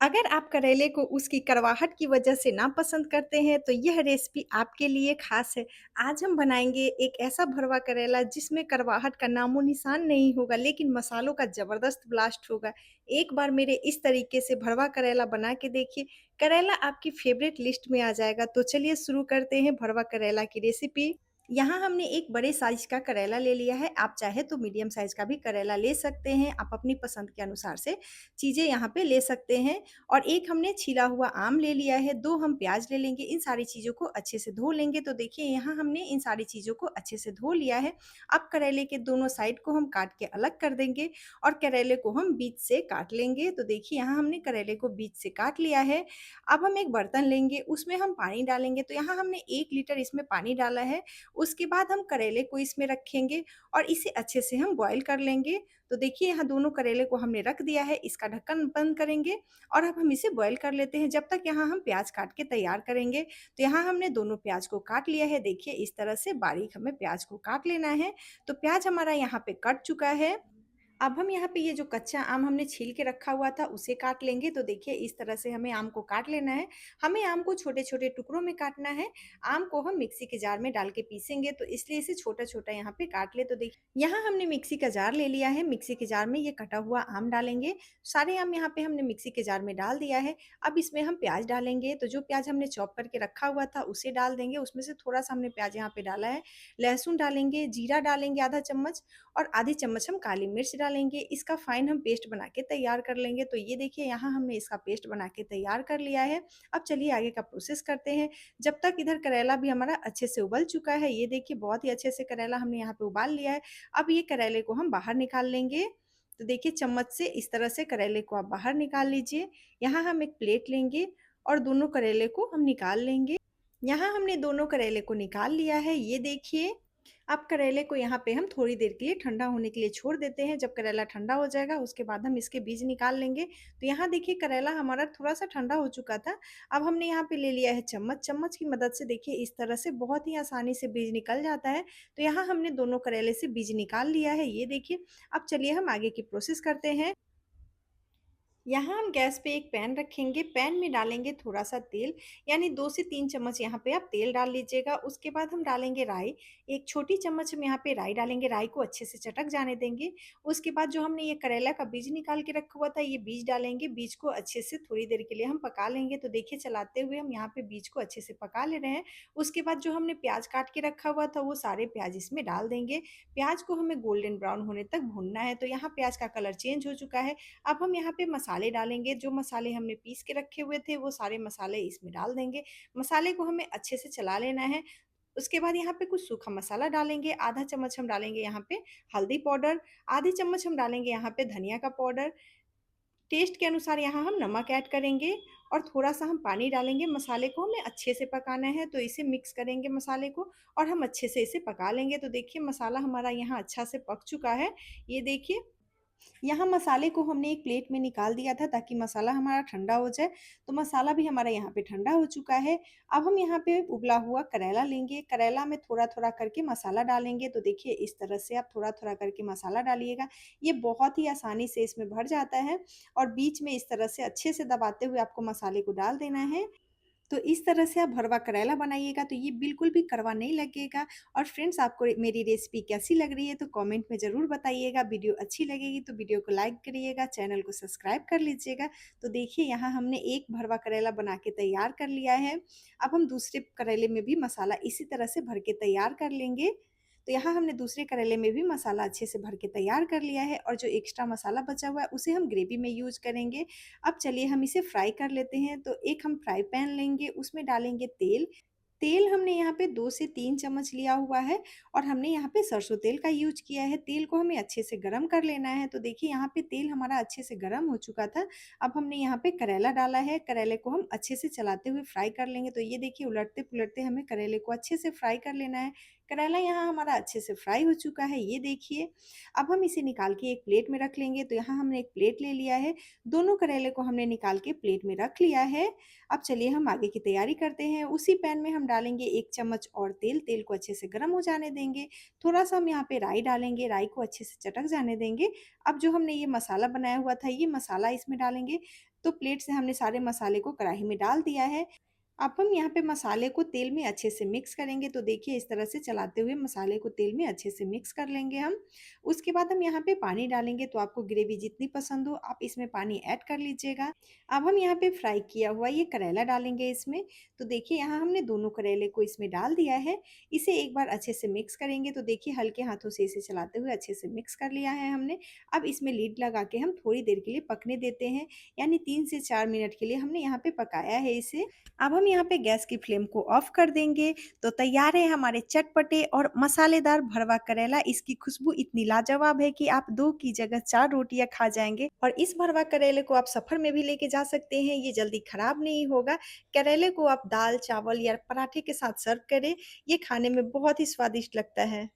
अगर आप करेले को उसकी कड़वाहट की वजह से ना पसंद करते हैं, तो यह रेसिपी आपके लिए ख़ास है। आज हम बनाएँगे एक ऐसा भरवा करेला जिसमें कड़वाहट का नामो-निशान नहीं होगा, लेकिन मसालों का ज़बरदस्त ब्लास्ट होगा। एक बार मेरे इस तरीके से भरवा करेला बना के देखिए, करेला आपकी फ़ेवरेट लिस्ट में आ जाएगा। तो चलिए शुरू करते हैं भरवा करेला की रेसिपी। यहाँ हमने एक बड़े साइज़ का करेला ले लिया है, आप चाहे तो मीडियम साइज़ का भी करेला ले सकते हैं, आप अपनी पसंद के अनुसार से चीज़ें यहाँ पे ले सकते हैं। और एक हमने छीला हुआ आम ले लिया है, 2 हम प्याज ले लेंगे, इन सारी चीज़ों को अच्छे से धो लेंगे। तो देखिए यहाँ हमने इन सारी चीज़ों को अच्छे से धो लिया है। अब करेले के दोनों साइड को हम काट के अलग कर देंगे और करेले को हम बीच से काट लेंगे। तो देखिए यहाँ हमने करेले को बीच से काट लिया है। अब हम एक बर्तन लेंगे, उसमें हम पानी डालेंगे। तो यहाँ हमने 1 लीटर इसमें पानी डाला है। उसके बाद हम करेले को इसमें रखेंगे और इसे अच्छे से हम बॉयल कर लेंगे। तो देखिए यहाँ दोनों करेले को हमने रख दिया है, इसका ढक्कन बंद करेंगे और अब हम इसे बॉयल कर लेते हैं जब तक यहाँ हम प्याज काट के तैयार करेंगे। तो यहाँ हमने दोनों प्याज को काट लिया है, देखिए इस तरह से बारीक हमें प्याज को काट लेना है। तो प्याज हमारा यहाँ पे कट चुका है। अब हम यहाँ पे ये जो कच्चा आम हमने छील के रखा हुआ था उसे काट लेंगे। तो देखिए इस तरह से हमें आम को काट लेना है। हमें आम को छोटे-छोटे टुकड़ों में काटना है। आम को हम मिक्सी के जार में डाल के पीसेंगे, तो इसलिए इसे छोटा-छोटा यहाँ पे काट ले। तो देखिए यहाँ हमने मिक्सी का जार ले लिया है। मिक्सी के जार में ये कटा हुआ आम डालेंगे। सारे आम यहाँ पे हमने मिक्सी के जार में डाल दिया है। अब इसमें हम प्याज डालेंगे। तो जो प्याज हमने चॉप करके रखा हुआ था उसे डाल देंगे। उसमें से थोड़ा-सा हमने प्याज यहाँ पे डाला है। लहसुन डालेंगे, जीरा डालेंगे आधा चम्मच और आधी चम्मच हम काली मिर्च डालेंगे। इसका फाइन हम पेस्ट बना के तैयार कर लेंगे। तो ये देखिए यहाँ हमने इसका पेस्ट बना के तैयार कर लिया है। अब चलिए आगे का प्रोसेस करते हैं। जब तक इधर करेला भी हमारा अच्छे से उबल चुका है, ये देखिए बहुत ही अच्छे से करेला हमने यहाँ पे उबाल लिया है। अब ये करेले को हम बाहर निकाल लेंगे। तो देखिए चम्मच से इस तरह से करेले को आप बाहर निकाल लीजिए। यहाँ हम एक प्लेट लेंगे और दोनों करेले को हम निकाल लेंगे। यहाँ हमने दोनों करेले को निकाल लिया है, ये देखिए। अब करेले को यहाँ पे हम थोड़ी देर के लिए ठंडा होने के लिए छोड़ देते हैं। जब करेला ठंडा हो जाएगा उसके बाद हम इसके बीज निकाल लेंगे। तो यहाँ देखिए करेला हमारा थोड़ा-सा ठंडा हो चुका था। अब हमने यहाँ पे ले लिया है चम्मच। चम्मच की मदद से देखिए इस तरह से बहुत ही आसानी से बीज निकल जाता है। तो यहाँ हमने दोनों करेले से बीज निकाल लिया है, ये देखिए। अब चलिए हम आगे की प्रोसेस करते हैं। यहाँ हम गैस पे एक पैन रखेंगे, पैन में डालेंगे थोड़ा-सा तेल, यानी 2 से 3 चम्मच यहाँ पे आप तेल डाल लीजिएगा। उसके बाद हम डालेंगे राई, एक छोटी चम्मच हम यहाँ पे राई डालेंगे, राई को अच्छे से चटक जाने देंगे। उसके बाद जो हमने ये करेला का बीज निकाल के रखा हुआ था, ये बीज डालेंगे, बीज को अच्छे से थोड़ी देर के लिए हम पका लेंगे। तो देखिए चलाते हुए हम यहाँ पे बीज को अच्छे से पका ले रहे हैं। उसके बाद जो हमने प्याज काट के रखा हुआ था, वो सारे प्याज इसमें डाल देंगे। प्याज को हमें गोल्डन ब्राउन होने तक भूनना है। तो यहाँ प्याज का कलर चेंज हो चुका है। अब हम यहाँ पे मसाले डालेंगे, जो मसाले हमने पीस के रखे हुए थे वो सारे मसाले इसमें डाल देंगे। मसाले को हमें अच्छे से चला लेना है। उसके बाद यहाँ पे कुछ सूखा मसाला डालेंगे, आधा चम्मच हम डालेंगे यहाँ पे हल्दी पाउडर, आधी चम्मच हम डालेंगे यहाँ पे धनिया का पाउडर, टेस्ट के अनुसार यहाँ हम नमक ऐड करेंगे और थोड़ा-सा हम पानी डालेंगे। मसाले को हमें अच्छे से पकाना है, तो इसे मिक्स करेंगे मसाले को और हम अच्छे से इसे पका लेंगे। तो देखिए मसाला हमारा यहाँ अच्छा से पक चुका है, ये देखिए। यहाँ मसाले को हमने एक प्लेट में निकाल दिया था ताकि मसाला हमारा ठंडा हो जाए। तो मसाला भी हमारा यहाँ पे ठंडा हो चुका है। अब हम यहाँ पे उबला हुआ करेला लेंगे, करेला में थोड़ा-थोड़ा करके मसाला डालेंगे। तो देखिए इस तरह से आप थोड़ा-थोड़ा करके मसाला डालिएगा। ये बहुत ही आसानी से इसमें भर जाता है और बीच में इस तरह से अच्छे से दबाते हुए आपको मसाले को डाल देना है। तो इस तरह से आप भरवा करेला बनाइएगा तो ये बिल्कुल भी कड़वा नहीं लगेगा। और फ्रेंड्स आपको मेरी रेसिपी कैसी लग रही है तो कमेंट में ज़रूर बताइएगा। वीडियो अच्छी लगेगी तो वीडियो को लाइक करिएगा, चैनल को सब्सक्राइब कर लीजिएगा। तो देखिए यहाँ हमने एक भरवा करेला बना के तैयार कर लिया है। अब हम दूसरे करेले में भी मसाला इसी तरह से भर के तैयार कर लेंगे। तो यहाँ हमने दूसरे करेले में भी मसाला अच्छे से भर के तैयार कर लिया है और जो एक्स्ट्रा मसाला बचा हुआ है उसे हम ग्रेवी में यूज़ करेंगे। अब चलिए हम इसे फ्राई कर लेते हैं। तो एक हम फ्राई पैन लेंगे, उसमें डालेंगे तेल। तेल हमने यहाँ पे 2 से 3 चम्मच लिया हुआ है और हमने यहाँ पे सरसों तेल का यूज़ किया है। तेल को हमें अच्छे से गरम कर लेना है। तो देखिए यहाँ पे तेल हमारा अच्छे से गरम हो चुका था। अब हमने यहाँ पे करेला डाला है, करेले को हम अच्छे से चलाते हुए फ्राई कर लेंगे। तो ये देखिए उलटते-पुलटते हमें करेले को अच्छे से फ्राई कर लेना है। करेला यहाँ हमारा अच्छे से फ्राई हो चुका है, ये देखिए। अब हम इसे निकाल के एक प्लेट में रख लेंगे। तो यहाँ हमने एक प्लेट ले लिया है, दोनों करेले को हमने निकाल के प्लेट में रख लिया है। अब चलिए हम आगे की तैयारी करते हैं। उसी पैन में हम डालेंगे 1 चम्मच और तेल, तेल को अच्छे से गर्म हो जाने देंगे। थोड़ा-सा हम यहाँ पे राई डालेंगे, राई को अच्छे से चटक जाने देंगे। अब जो हमने ये मसाला बनाया हुआ था, ये मसाला इसमें डालेंगे। तो प्लेट से हमने सारे मसाले को कढ़ाई में डाल दिया है। अब हम यहाँ पे मसाले को तेल में अच्छे से मिक्स करेंगे, तो देखिए इस तरह से चलाते हुए मसाले को तेल में अच्छे से मिक्स कर लेंगे हम। उसके बाद हम यहाँ पे पानी डालेंगे, तो आपको ग्रेवी जितनी पसंद हो आप इसमें पानी ऐड कर लीजिएगा। अब हम यहाँ पे फ्राई किया हुआ ये करेला डालेंगे इसमें। तो देखिए यहाँ हमने दोनों करेले को इसमें डाल दिया है। इसे एक बार अच्छे से मिक्स करेंगे, तो देखिए हल्के हाथों से इसे चलाते हुए अच्छे से मिक्स कर लिया है हमने। अब इसमें लीड लगा के हम थोड़ी देर के लिए पकने देते हैं, यानी 3 से 4 मिनट के लिए हमने यहाँ पे पकाया है इसे। अब हम यहाँ पे गैस की फ्लेम को ऑफ कर देंगे। तो तैयार है हमारे चटपटे और मसालेदार भरवा करेला। इसकी खुशबू इतनी लाजवाब है कि आप 2 की जगह 4 रोटियां खा जाएंगे। और इस भरवा करेले को आप सफर में भी लेके जा सकते हैं, ये जल्दी खराब नहीं होगा। करेले को आप दाल चावल या पराठे के साथ सर्व करें, ये खाने में बहुत ही स्वादिष्ट लगता है।